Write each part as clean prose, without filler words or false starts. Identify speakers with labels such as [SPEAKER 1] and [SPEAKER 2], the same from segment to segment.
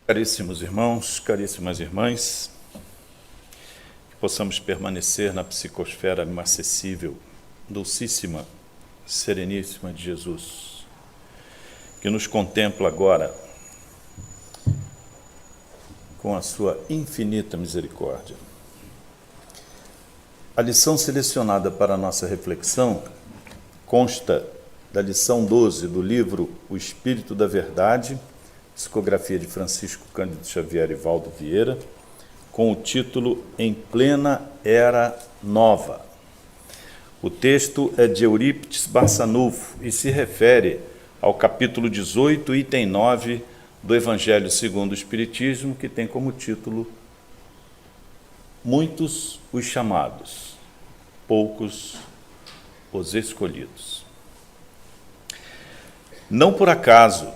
[SPEAKER 1] Caríssimos irmãos, caríssimas irmãs, que possamos permanecer na psicosfera acessível, dulcíssima, sereníssima de Jesus, que nos contempla agora com a sua infinita misericórdia. A lição selecionada para a nossa reflexão consta da lição 12 do livro O Espírito da Verdade, psicografia de Francisco Cândido Xavier e Valdo Vieira, com o título Em Plena Era Nova. O texto é de Eurípides Barçanufo e se refere ao capítulo 18, item 9 do Evangelho segundo o Espiritismo, que tem como título Muitos os chamados, poucos os escolhidos. Não por acaso,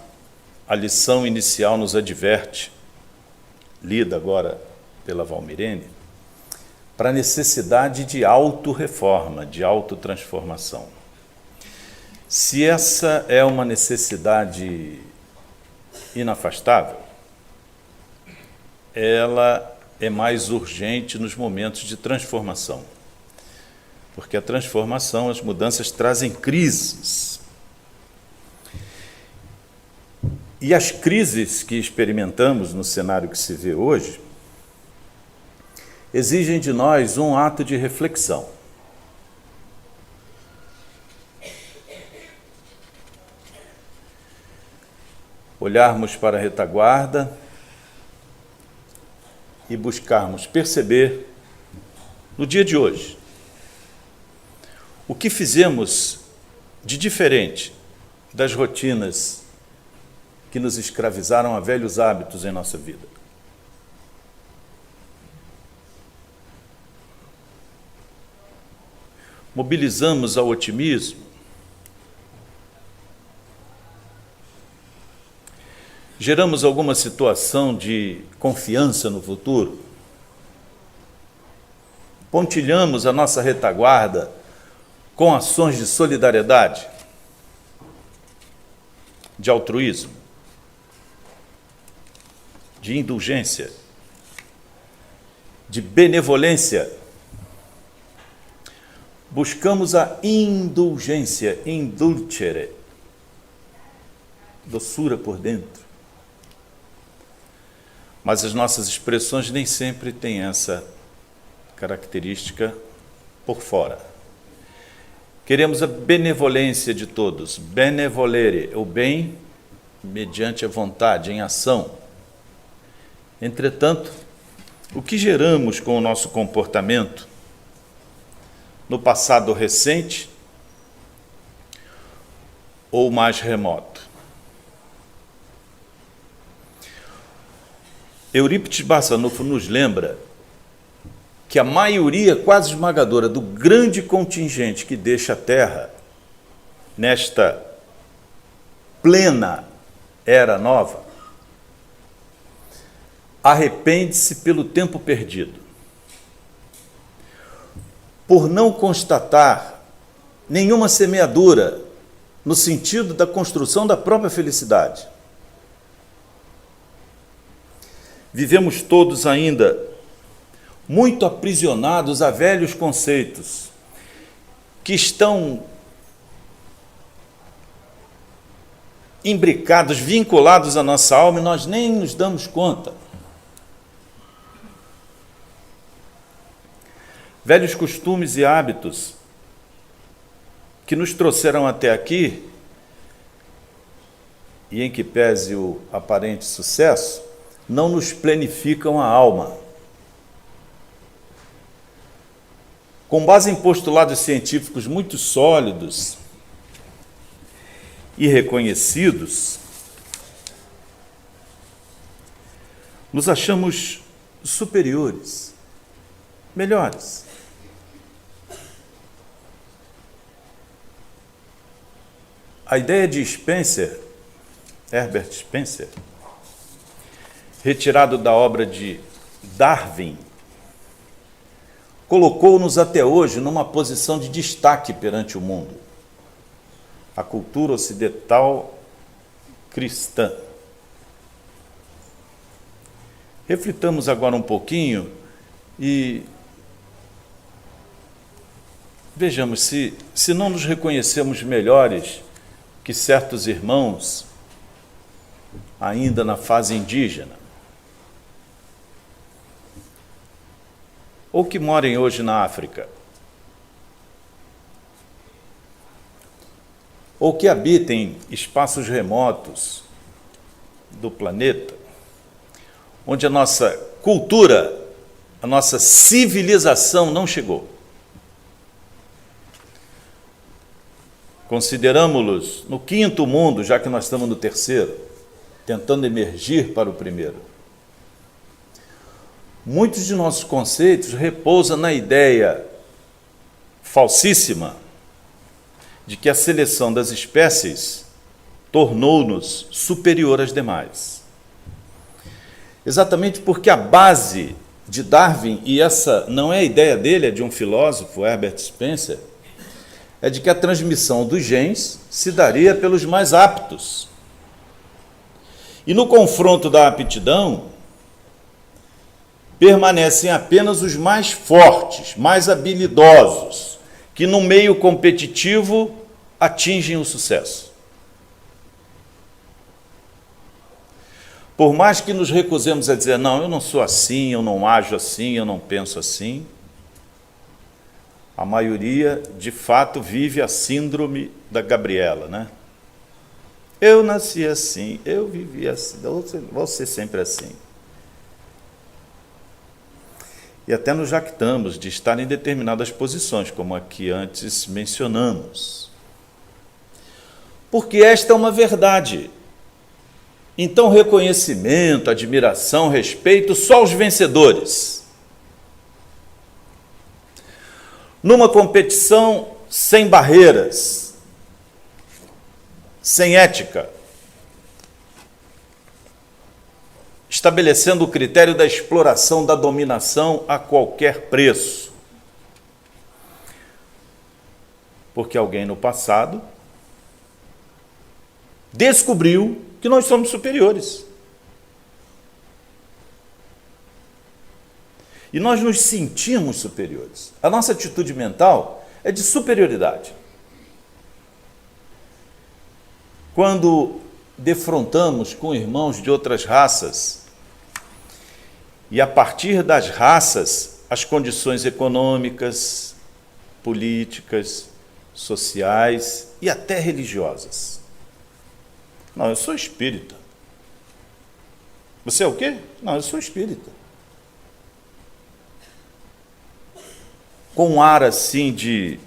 [SPEAKER 1] a lição inicial nos adverte, lida agora pela Valmirene, para a necessidade de autorreforma, de autotransformação. Se essa é uma necessidade inafastável, ela é mais urgente nos momentos de transformação, porque a transformação, as mudanças trazem crises. E as crises que experimentamos no cenário que se vê hoje exigem de nós um ato de reflexão. Olharmos para a retaguarda e buscarmos perceber, no dia de hoje, o que fizemos de diferente das rotinas que nos escravizaram a velhos hábitos em nossa vida. Mobilizamos ao otimismo, geramos alguma situação de confiança no futuro, pontilhamos a nossa retaguarda com ações de solidariedade, de altruísmo, de indulgência, de benevolência. Buscamos a indulgência, indulcere, doçura por dentro. Mas as nossas expressões nem sempre têm essa característica por fora. Queremos a benevolência de todos, benevolere, o bem mediante a vontade, em ação. Entretanto, o que geramos com o nosso comportamento no passado recente ou mais remoto? Eurípides Barçanufo nos lembra que a maioria quase esmagadora do grande contingente que deixa a Terra nesta plena era nova arrepende-se pelo tempo perdido, por não constatar nenhuma semeadura no sentido da construção da própria felicidade. Vivemos todos ainda muito aprisionados a velhos conceitos que estão imbricados, vinculados à nossa alma e nós nem nos damos conta. Velhos costumes e hábitos que nos trouxeram até aqui e em que pese o aparente sucesso, não nos planificam a alma. Com base em postulados científicos muito sólidos e reconhecidos, nos achamos superiores, melhores. A ideia de Spencer, Herbert Spencer, retirado da obra de Darwin, colocou-nos até hoje numa posição de destaque perante o mundo. A cultura ocidental cristã. Reflitamos agora um pouquinho e vejamos se não nos reconhecemos melhores que certos irmãos ainda na fase indígena, ou que morem hoje na África, ou que habitem espaços remotos do planeta, onde a nossa cultura, a nossa civilização não chegou. Consideramos-los no quinto mundo, já que nós estamos no terceiro, tentando emergir para o primeiro. Muitos de nossos conceitos repousam na ideia falsíssima de que a seleção das espécies tornou-nos superior às demais. Exatamente porque a base de Darwin, e essa não é a ideia dele, é de um filósofo, Herbert Spencer, é de que a transmissão dos genes se daria pelos mais aptos. E no confronto da aptidão, permanecem apenas os mais fortes, mais habilidosos, que no meio competitivo atingem o sucesso. Por mais que nos recusemos a dizer, não, eu não sou assim, eu não ajo assim, eu não penso assim, a maioria, de fato, vive a síndrome da Gabriela, né? Eu nasci assim, eu vivi assim, vou ser sempre assim. E até nos jactamos de estar em determinadas posições, como aqui antes mencionamos. Porque esta é uma verdade. Então, reconhecimento, admiração, respeito, só os vencedores. Numa competição sem barreiras, sem ética, estabelecendo o critério da exploração, da dominação a qualquer preço. Porque alguém no passado descobriu que nós somos superiores. E nós nos sentimos superiores. A nossa atitude mental é de superioridade. Quando defrontamos com irmãos de outras raças, e a partir das raças, as condições econômicas, políticas, sociais e até religiosas. Não, eu sou espírita. Você é o quê? Não, eu sou espírita. Com um ar assim de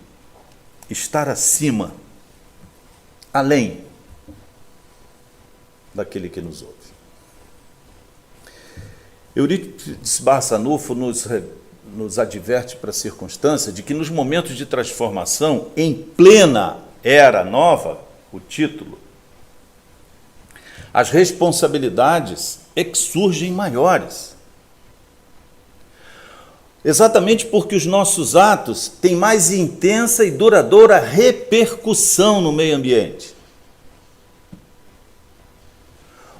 [SPEAKER 1] estar acima, além daquele que nos ouve. Eurípides Barçanufo nos adverte para a circunstância de que nos momentos de transformação, em plena era nova, o título, as responsabilidades é que surgem maiores. Exatamente porque os nossos atos têm mais intensa e duradoura repercussão no meio ambiente.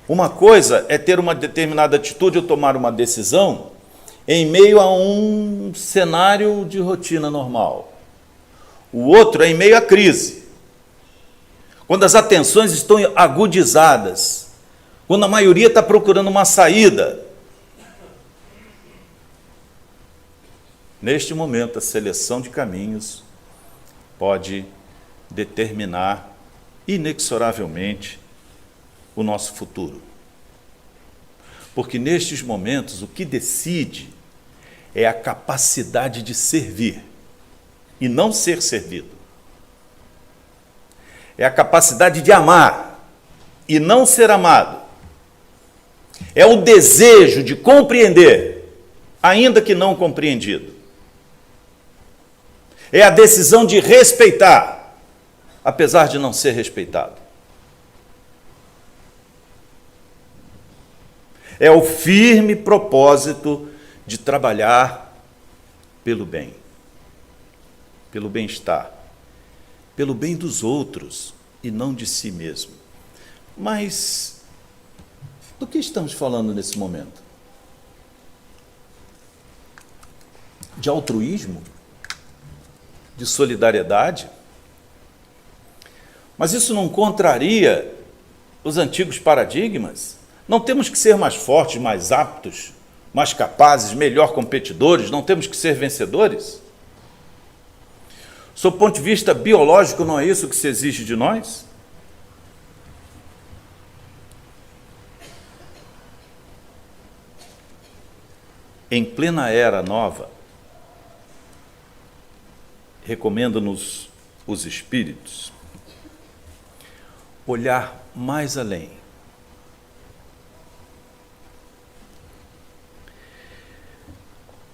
[SPEAKER 1] Uma coisa é ter uma determinada atitude ou tomar uma decisão em meio a um cenário de rotina normal. O outro é em meio à crise. Quando as atenções estão agudizadas, quando a maioria está procurando uma saída. Neste momento, a seleção de caminhos pode determinar inexoravelmente o nosso futuro. Porque nestes momentos, o que decide é a capacidade de servir e não ser servido. É a capacidade de amar e não ser amado. É o desejo de compreender, ainda que não compreendido. É a decisão de respeitar, apesar de não ser respeitado. É o firme propósito de trabalhar pelo bem, pelo bem-estar, pelo bem dos outros e não de si mesmo. Mas do que estamos falando nesse momento? de altruísmo, de solidariedade. Mas isso não contraria os antigos paradigmas? Não temos que ser mais fortes, mais aptos, mais capazes, melhor competidores? Não temos que ser vencedores? Sob o ponto de vista biológico, não é isso que se exige de nós? Em plena era nova, recomendo-nos os espíritos olhar mais além.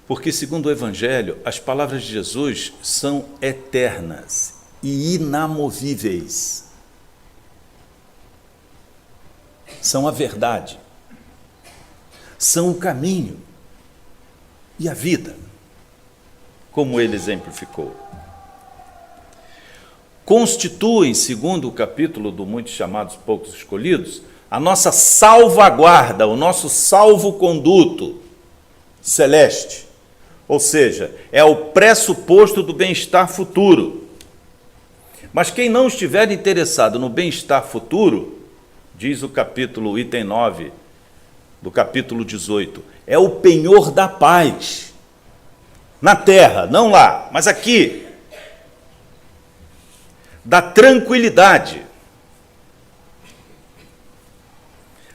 [SPEAKER 1] Porque, segundo o Evangelho, as palavras de Jesus são eternas e inamovíveis. São a verdade, são o caminho e a vida, como ele exemplificou. Constituem, segundo o capítulo do Muitos Chamados, Poucos Escolhidos, a nossa salvaguarda, o nosso salvo-conduto celeste. Ou seja, é o pressuposto do bem-estar futuro. Mas quem não estiver interessado no bem-estar futuro, diz o capítulo, item 9, do capítulo 18, é o penhor da paz. Na terra, não lá, mas aqui. Da tranquilidade.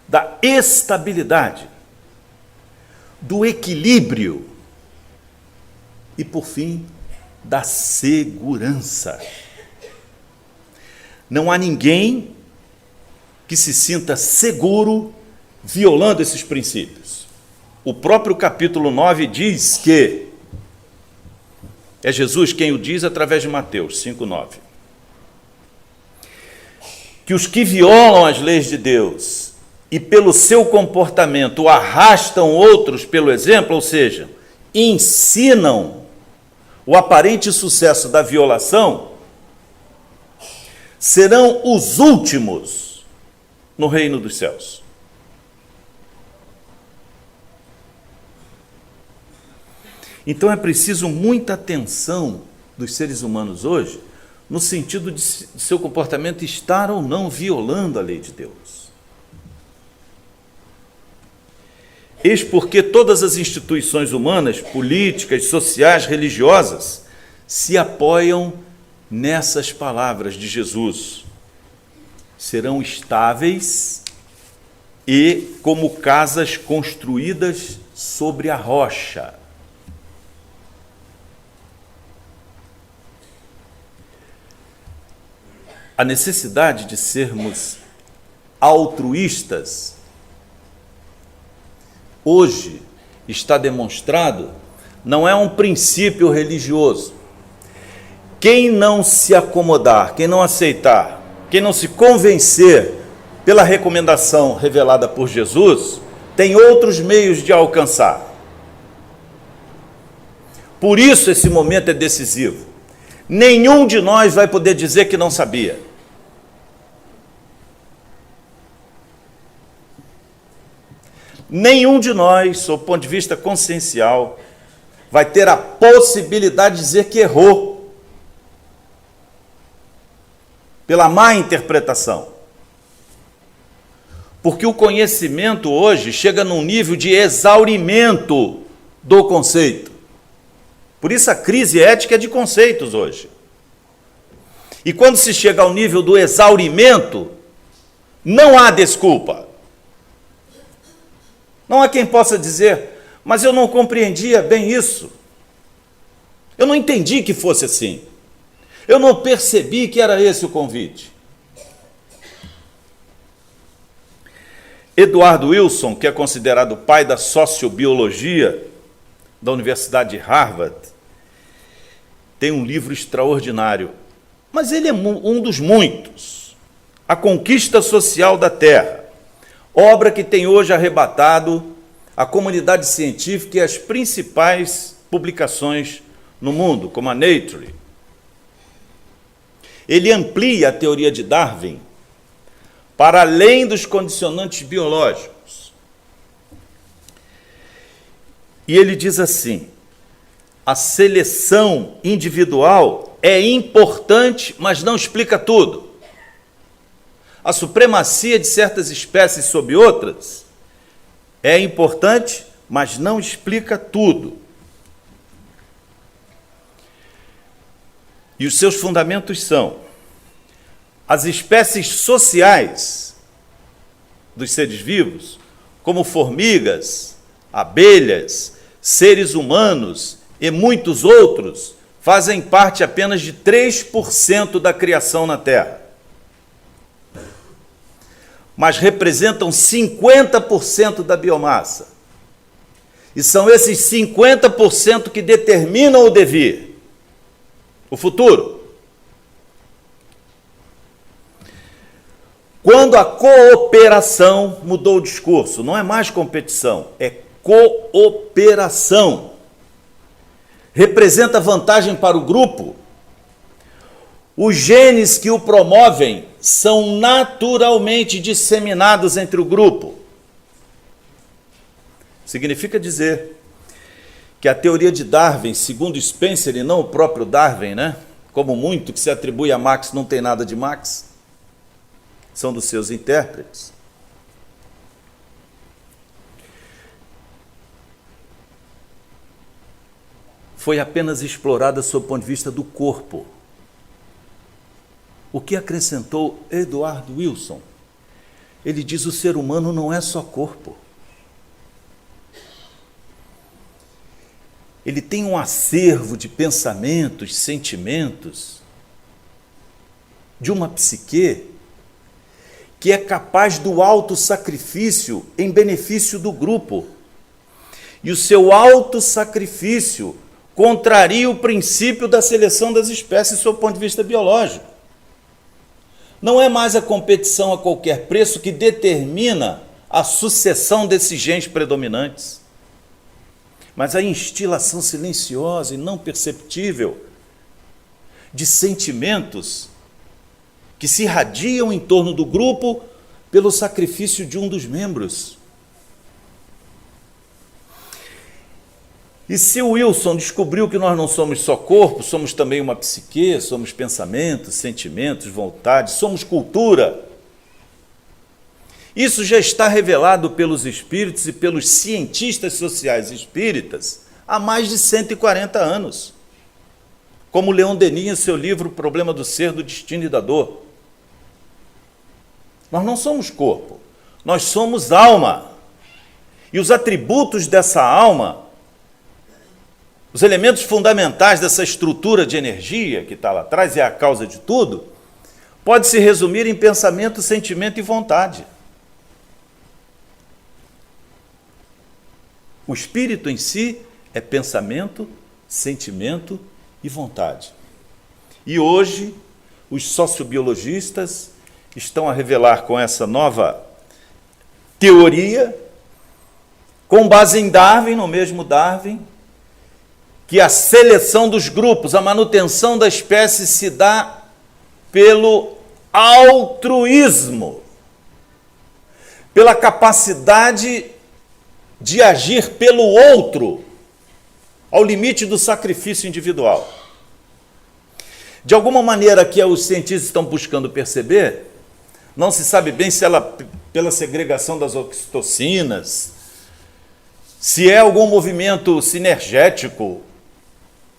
[SPEAKER 1] Da estabilidade. Do equilíbrio. E, por fim, da segurança. Não há ninguém que se sinta seguro violando esses princípios. O próprio capítulo 9 diz que, é Jesus quem o diz através de Mateus 5:9, que os que violam as leis de Deus e pelo seu comportamento arrastam outros pelo exemplo, ou seja, ensinam o aparente sucesso da violação, serão os últimos no reino dos céus. Então é preciso muita atenção dos seres humanos hoje, no sentido de seu comportamento estar ou não violando a lei de Deus. Eis porque todas as instituições humanas, políticas, sociais, religiosas, se apoiam nessas palavras de Jesus. Serão estáveis e como casas construídas sobre a rocha. A necessidade de sermos altruístas hoje está demonstrado, não é um princípio religioso. Quem não se acomodar, quem não aceitar, quem não se convencer pela recomendação revelada por Jesus, tem outros meios de alcançar. Por isso esse momento é decisivo. Nenhum de nós vai poder dizer que não sabia. Nenhum de nós, sob o ponto de vista consciencial, vai ter a possibilidade de dizer que errou pela má interpretação. Porque o conhecimento hoje chega num nível de exaurimento do conceito. Por isso a crise ética é de conceitos hoje. E quando se chega ao nível do exaurimento, não há desculpa. Não há quem possa dizer, mas eu não compreendia bem isso. Eu não entendi que fosse assim. Eu não percebi que era esse o convite. Edward Wilson, que é considerado o pai da sociobiologia da Universidade de Harvard, tem um livro extraordinário, mas ele é um dos muitos. A Conquista Social da Terra, obra que tem hoje arrebatado a comunidade científica e as principais publicações no mundo, como a Nature. Ele amplia a teoria de Darwin para além dos condicionantes biológicos. E ele diz assim: a seleção individual é importante, mas não explica tudo. A supremacia de certas espécies sobre outras é importante, mas não explica tudo. E os seus fundamentos são: as espécies sociais dos seres vivos, como formigas, abelhas, seres humanos e muitos outros, fazem parte apenas de 3% da criação na Terra, mas representam 50% da biomassa. E são esses 50% que determinam o devir, o futuro. Quando a cooperação mudou o discurso, não é mais competição, é cooperação. Representa vantagem para o grupo. Os genes que o promovem são naturalmente disseminados entre o grupo. Significa dizer que a teoria de Darwin, segundo Spencer e não o próprio Darwin, como muito que se atribui a Marx, não tem nada de Marx, são dos seus intérpretes. Foi apenas explorada sob o ponto de vista do corpo. O que acrescentou Edward Wilson? Ele diz: o ser humano não é só corpo. Ele tem um acervo de pensamentos, sentimentos, de uma psique que é capaz do autossacrifício em benefício do grupo. E o seu autossacrifício contraria o princípio da seleção das espécies sob o ponto de vista biológico. Não é mais a competição a qualquer preço que determina a sucessão desses genes predominantes, mas a instilação silenciosa e não perceptível de sentimentos que se irradiam em torno do grupo pelo sacrifício de um dos membros. E se o Wilson descobriu que nós não somos só corpo, somos também uma psique, somos pensamentos, sentimentos, vontades, somos cultura, isso já está revelado pelos espíritos e pelos cientistas sociais espíritas há mais de 140 anos. Como Leon Denis em seu livro O Problema do Ser, do Destino e da Dor. Nós não somos corpo, nós somos alma. E os atributos dessa alma, os elementos fundamentais dessa estrutura de energia que está lá atrás, é a causa de tudo, pode se resumir em pensamento, sentimento e vontade. O espírito em si é pensamento, sentimento e vontade. E hoje, os sociobiologistas estão a revelar com essa nova teoria, com base em Darwin, no mesmo Darwin, que a seleção dos grupos, a manutenção da espécie se dá pelo altruísmo, pela capacidade de agir pelo outro, ao limite do sacrifício individual. De alguma maneira que os cientistas estão buscando perceber, não se sabe bem se ela, pela segregação das oxitocinas, se é algum movimento sinergético,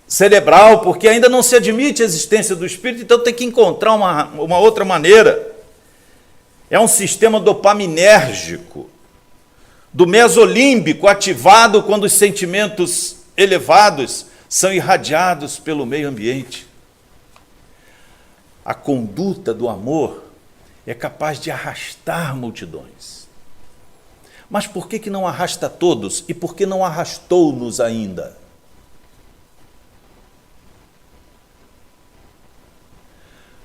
[SPEAKER 1] cerebral, porque ainda não se admite a existência do espírito, então tem que encontrar uma outra maneira. É um sistema dopaminérgico, do mesolímbico, ativado quando os sentimentos elevados são irradiados pelo meio ambiente. A conduta do amor é capaz de arrastar multidões. Mas por que não arrasta todos? E por que não arrastou-nos ainda?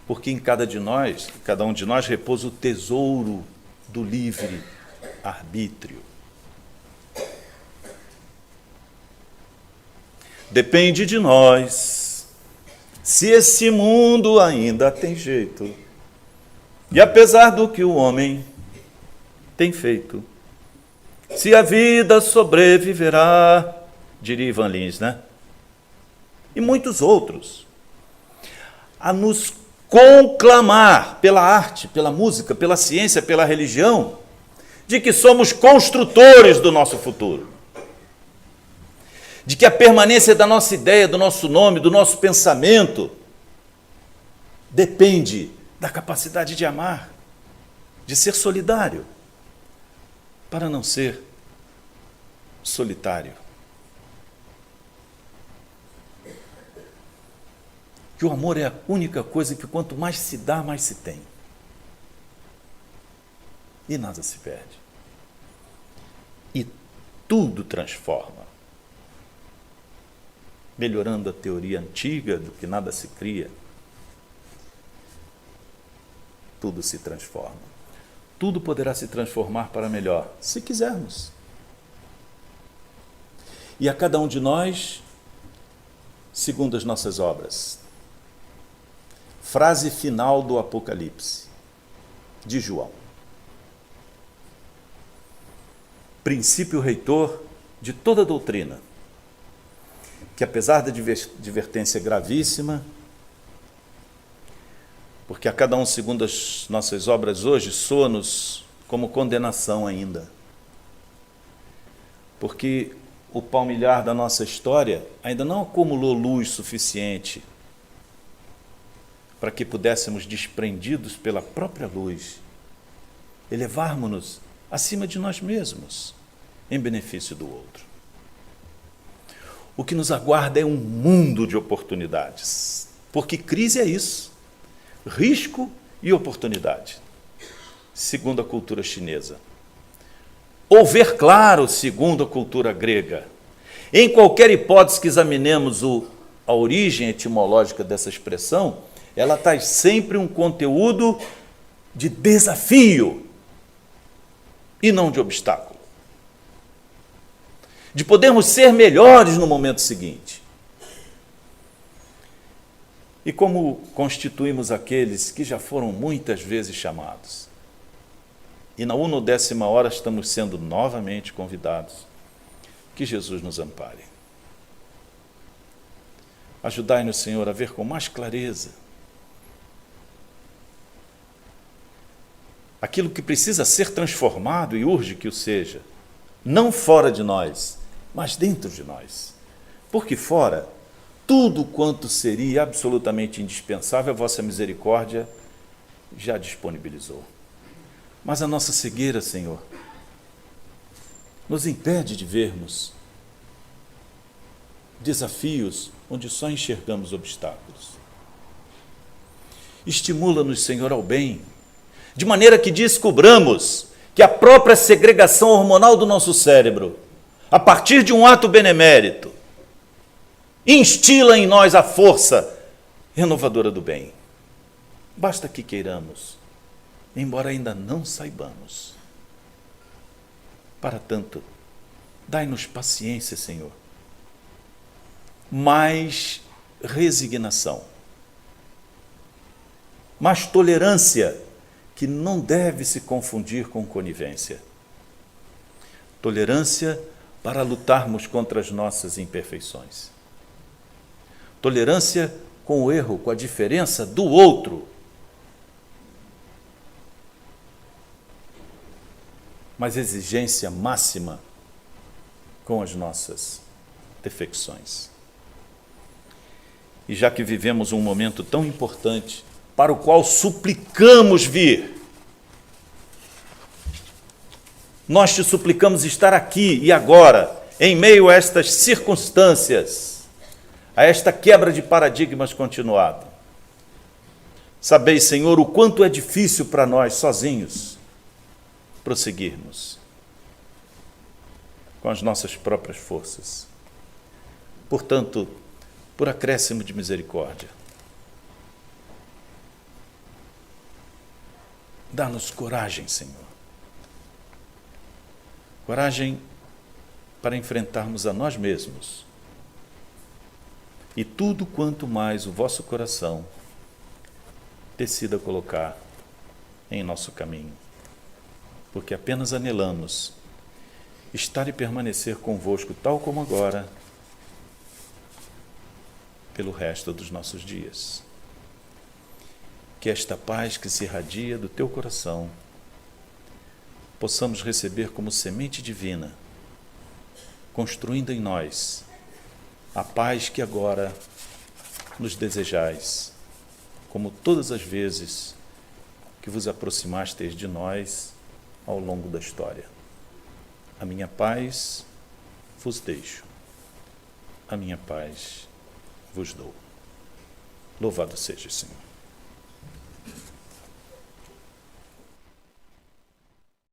[SPEAKER 1] Porque em cada um de nós repousa o tesouro do livre arbítrio. Depende de nós se esse mundo ainda tem jeito. E apesar do que o homem tem feito, se a vida sobreviverá, diria Ivan Lins, e muitos outros, a nos conclamar pela arte, pela música, pela ciência, pela religião, de que somos construtores do nosso futuro, de que a permanência da nossa ideia, do nosso nome, do nosso pensamento, depende da capacidade de amar, de ser solidário, para não ser solitário. Que o amor é a única coisa que quanto mais se dá, mais se tem. E nada se perde. E tudo transforma. Melhorando a teoria antiga do que nada se cria, tudo se transforma. Tudo poderá se transformar para melhor, se quisermos. E a cada um de nós, segundo as nossas obras. Frase final do Apocalipse, de João. Princípio reitor de toda doutrina, que apesar da advertência gravíssima, porque a cada um, segundo as nossas obras hoje, soa-nos como condenação ainda. Porque o palmilhar da nossa história ainda não acumulou luz suficiente para que pudéssemos, desprendidos pela própria luz, elevarmos-nos acima de nós mesmos, em benefício do outro. O que nos aguarda é um mundo de oportunidades, porque crise é isso, risco e oportunidade, segundo a cultura chinesa. Ou ver claro, segundo a cultura grega. Em qualquer hipótese que examinemos a origem etimológica dessa expressão, ela traz sempre um conteúdo de desafio e não de obstáculo. De podermos ser melhores no momento seguinte. E como constituímos aqueles que já foram muitas vezes chamados. E na 10ª hora estamos sendo novamente convidados. Que Jesus nos ampare. Ajudai-nos, Senhor, a ver com mais clareza aquilo que precisa ser transformado e urge que o seja, não fora de nós, mas dentro de nós. Porque fora, tudo quanto seria absolutamente indispensável, a vossa misericórdia já disponibilizou. Mas a nossa cegueira, Senhor, nos impede de vermos desafios onde só enxergamos obstáculos. Estimula-nos, Senhor, ao bem, de maneira que descobramos que a própria segregação hormonal do nosso cérebro, a partir de um ato benemérito, instila em nós a força renovadora do bem. Basta que queiramos, embora ainda não saibamos. Para tanto, dai-nos paciência, Senhor, mais resignação, mais tolerância, que não deve se confundir com conivência. Tolerância para lutarmos contra as nossas imperfeições. Tolerância com o erro, com a diferença do outro. Mas exigência máxima com as nossas defecções. E já que vivemos um momento tão importante, para o qual suplicamos vir, nós te suplicamos estar aqui e agora, em meio a estas circunstâncias, a esta quebra de paradigmas continuada. Sabeis, Senhor, o quanto é difícil para nós, sozinhos, prosseguirmos com as nossas próprias forças. Portanto, por acréscimo de misericórdia, dá-nos coragem, Senhor. Coragem para enfrentarmos a nós mesmos e tudo quanto mais o vosso coração decida colocar em nosso caminho, porque apenas anelamos estar e permanecer convosco tal como agora, pelo resto dos nossos dias. Que esta paz que se irradia do teu coração possamos receber como semente divina, construindo em nós a paz que agora nos desejais, como todas as vezes que vos aproximastes de nós ao longo da história. A minha paz vos deixo, a minha paz vos dou. Louvado seja o Senhor.